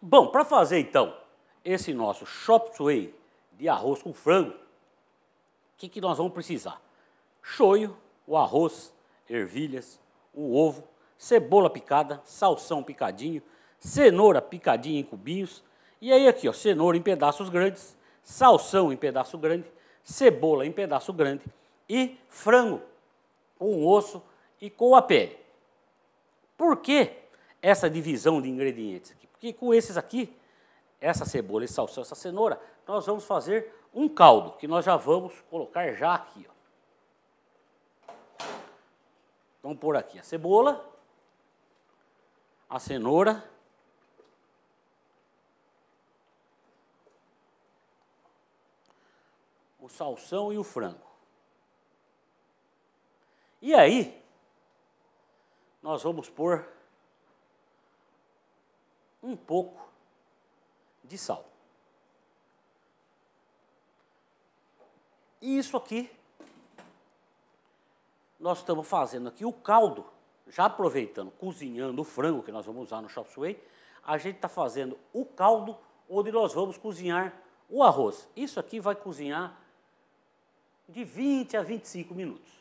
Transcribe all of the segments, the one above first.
Bom, para fazer então esse nosso chop suey de arroz com frango, o que nós vamos precisar? Shoyu, o arroz, ervilhas, o ovo, cebola picada, salsão picadinho, cenoura picadinha em cubinhos, e aí aqui, ó, cenoura em pedaços grandes, salsão em pedaço grande, cebola em pedaço grande e frango com osso e com a pele. Por que essa divisão de ingredientes aqui? Porque com esses aqui, essa cebola, esse salsão, essa cenoura, nós vamos fazer um caldo, que nós já vamos colocar já aqui, ó. Vamos pôr aqui a cebola, a cenoura, o salsão e o frango. E aí, nós vamos pôr um pouco de sal. E isso aqui, nós estamos fazendo aqui o caldo, já aproveitando, cozinhando o frango que nós vamos usar no chop suey, a gente está fazendo o caldo onde nós vamos cozinhar o arroz. Isso aqui vai cozinhar de 20 a 25 minutos.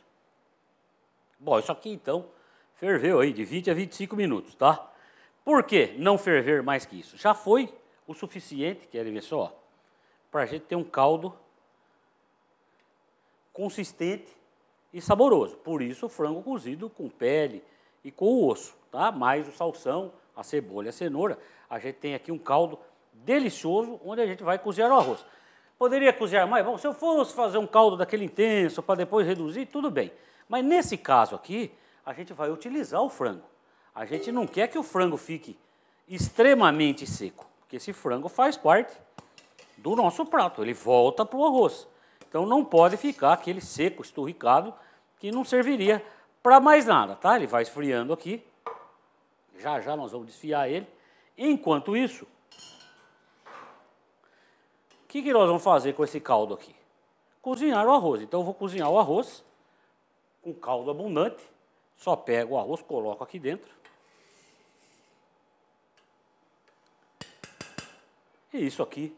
Bom, isso aqui então ferveu aí de 20 a 25 minutos, tá? Por que não ferver mais que isso? Já foi o suficiente, querem ver só, para a gente ter um caldo consistente e saboroso. Por isso o frango cozido com pele e com o osso, tá? Mais o salsão, a cebola e a cenoura. A gente tem aqui um caldo delicioso onde a gente vai cozinhar o arroz. Poderia cozinhar mais? Bom, se eu fosse fazer um caldo daquele intenso para depois reduzir, tudo bem. Mas nesse caso aqui, a gente vai utilizar o frango. A gente não quer que o frango fique extremamente seco, porque esse frango faz parte do nosso prato, ele volta para o arroz. Então não pode ficar aquele seco, esturricado, que não serviria para mais nada, tá? Ele vai esfriando aqui, já já nós vamos desfiar ele. Enquanto isso, o que nós vamos fazer com esse caldo aqui? Cozinhar o arroz. Então eu vou cozinhar o arroz com caldo abundante, só pego o arroz, coloco aqui dentro. E isso aqui,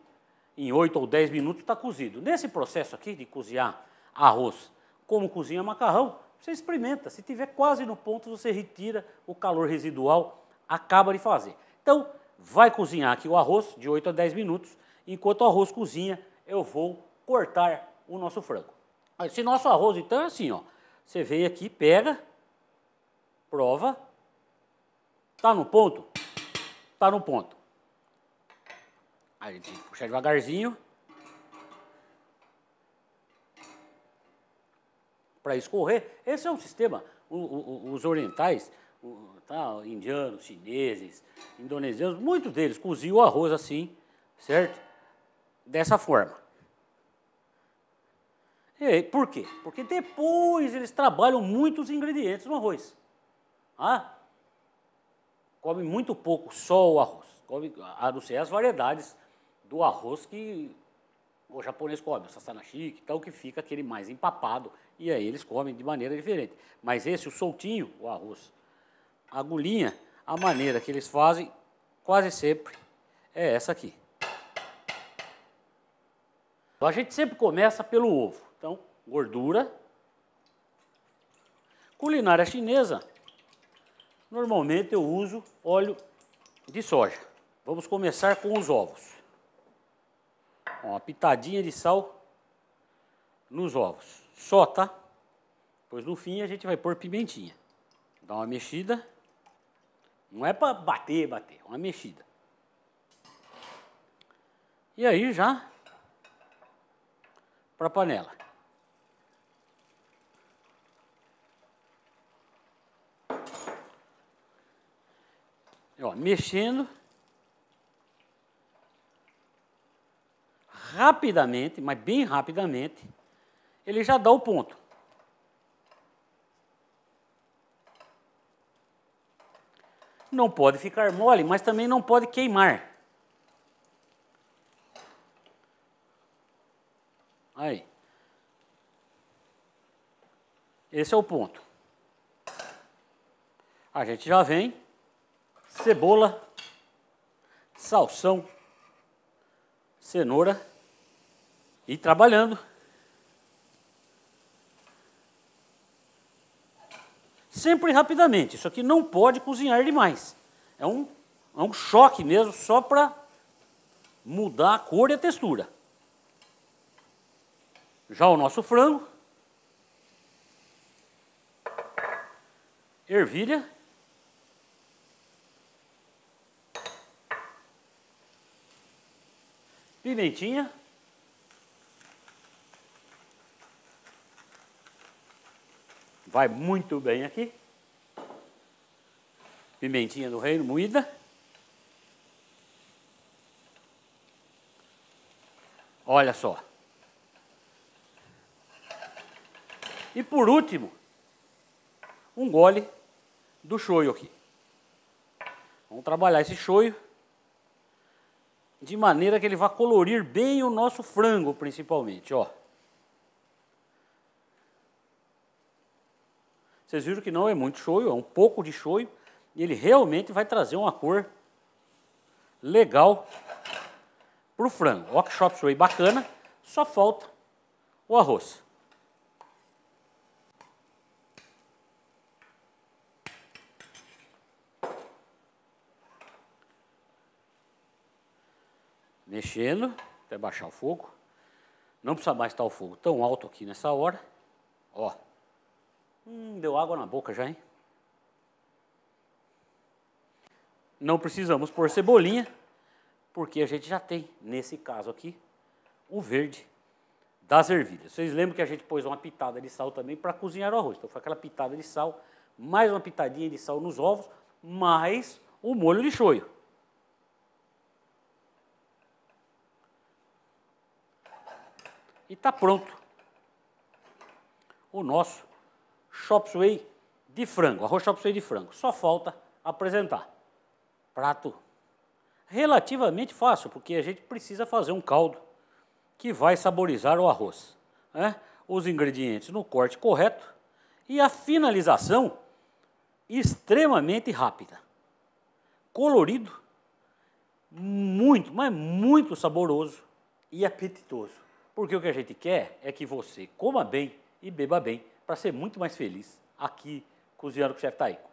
em 8 ou 10 minutos, está cozido. Nesse processo aqui de cozinhar arroz, como cozinha macarrão, você experimenta. Se tiver quase no ponto, você retira o calor residual, acaba de fazer. Então, vai cozinhar aqui o arroz de 8 a 10 minutos. Enquanto o arroz cozinha, eu vou cortar o nosso frango. Esse nosso arroz, então, é assim, ó. Você veio aqui, pega, prova. Tá no ponto? Tá no ponto. A gente puxa devagarzinho para escorrer. Esse é um sistema, os orientais, tá, indianos, chineses, indonesianos, muitos deles coziam o arroz assim, certo? Dessa forma. E aí, por quê? Porque depois eles trabalham muitos ingredientes no arroz. Ah, come muito pouco só o arroz, come, a não ser as variedades do arroz que o japonês come, o sasanashi, então que fica aquele mais empapado, e aí eles comem de maneira diferente. Mas esse, o soltinho, o arroz, a agulhinha, a maneira que eles fazem, quase sempre é essa aqui. A gente sempre começa pelo ovo. Então, gordura. Culinária chinesa, normalmente eu uso óleo de soja. Vamos começar com os ovos. Uma pitadinha de sal nos ovos. Só, tá? Depois no fim a gente vai pôr pimentinha. Dá uma mexida. Não é para bater, é uma mexida. E aí já para a panela. Ó, mexendo rapidamente, mas bem rapidamente, ele já dá o ponto. Não pode ficar mole, mas também não pode queimar. Aí. Esse é o ponto. A gente já vem, cebola, salsão, cenoura e trabalhando. Sempre rapidamente. Isso aqui não pode cozinhar demais. É um choque mesmo, só para mudar a cor e a textura. Já o nosso frango, ervilha, pimentinha, vai muito bem aqui, pimentinha do reino moída, olha só. E por último, um gole do shoyu aqui. Vamos trabalhar esse shoyu de maneira que ele vá colorir bem o nosso frango, principalmente, ó. Vocês viram que não é muito shoyu, é um pouco de shoyu, e ele realmente vai trazer uma cor legal para o frango. Ó que chop suey bacana, só falta o arroz. Mexendo, até baixar o fogo. Não precisa mais estar o fogo tão alto aqui nessa hora. Ó. Deu água na boca já, hein? Não precisamos pôr cebolinha, porque a gente já tem, nesse caso aqui, o verde das ervilhas. Vocês lembram que a gente pôs uma pitada de sal também para cozinhar o arroz. Então foi aquela pitada de sal, mais uma pitadinha de sal nos ovos, mais o molho de shoyu. E está pronto o nosso chop suey de frango, arroz chop suey de frango. Só falta apresentar. Prato relativamente fácil, porque a gente precisa fazer um caldo que vai saborizar o arroz, né? Os ingredientes no corte correto e a finalização extremamente rápida. Colorido, muito, mas muito saboroso e apetitoso. Porque o que a gente quer é que você coma bem e beba bem para ser muito mais feliz aqui cozinhando com o Chefe Taíco.